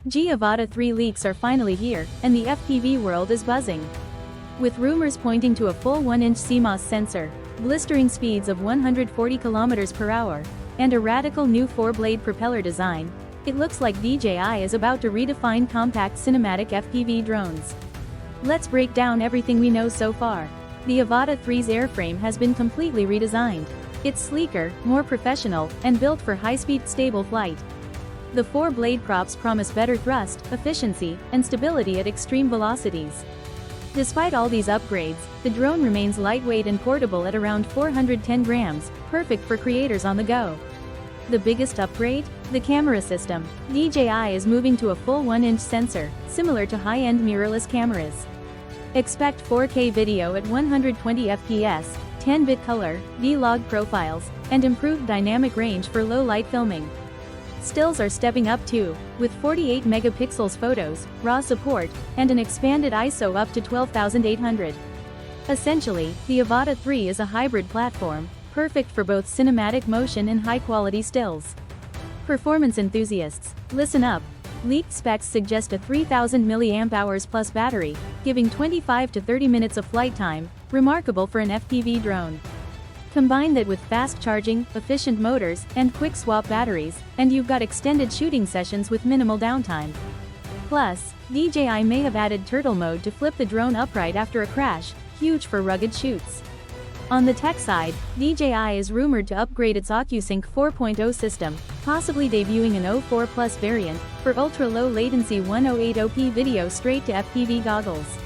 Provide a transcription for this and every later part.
DJI Avata 3 leaks are finally here, and the FPV world is buzzing. With rumors pointing to a full 1-inch CMOS sensor, blistering speeds of 140 km per hour, and a radical new 4-blade propeller design, it looks like DJI is about to redefine compact cinematic FPV drones. Let's break down everything we know so far. The Avata 3's airframe has been completely redesigned. It's sleeker, more professional, and built for high-speed stable flight. The 4-blade props promise better thrust, efficiency, and stability at extreme velocities. Despite all these upgrades, the drone remains lightweight and portable at around 410 grams, perfect for creators on the go. The biggest upgrade? The camera system. DJI is moving to a full 1-inch sensor, similar to high-end mirrorless cameras. Expect 4K video at 120 fps, 10-bit color, V-Log profiles, and improved dynamic range for low-light filming. Stills are stepping up too, with 48 megapixels photos, RAW support, and an expanded ISO up to 12,800. Essentially, the Avata 3 is a hybrid platform, perfect for both cinematic motion and high-quality stills. Performance enthusiasts, listen up. Leaked specs suggest a 3000 mAh plus battery, giving 25 to 30 minutes of flight time, remarkable for an FPV drone. Combine that with fast charging, efficient motors, and quick swap batteries, and you've got extended shooting sessions with minimal downtime. Plus, DJI may have added turtle mode to flip the drone upright after a crash, huge for rugged shoots. On the tech side, DJI is rumored to upgrade its OcuSync 4.0 system, possibly debuting an O4 Plus variant, for ultra-low latency 1080p video straight to FPV goggles.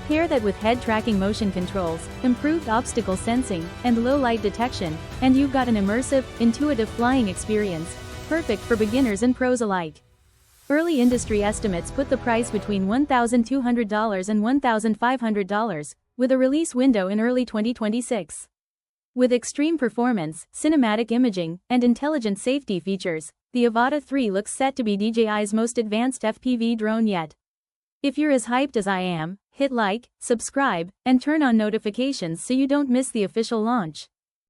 Pair that with head-tracking motion controls, improved obstacle sensing, and low-light detection, and you've got an immersive, intuitive flying experience, perfect for beginners and pros alike. Early industry estimates put the price between $1,200 and $1,500, with a release window in early 2026. With extreme performance, cinematic imaging, and intelligent safety features, the Avata 3 looks set to be DJI's most advanced FPV drone yet. If you're as hyped as I am, hit like, subscribe, and turn on notifications so you don't miss the official launch.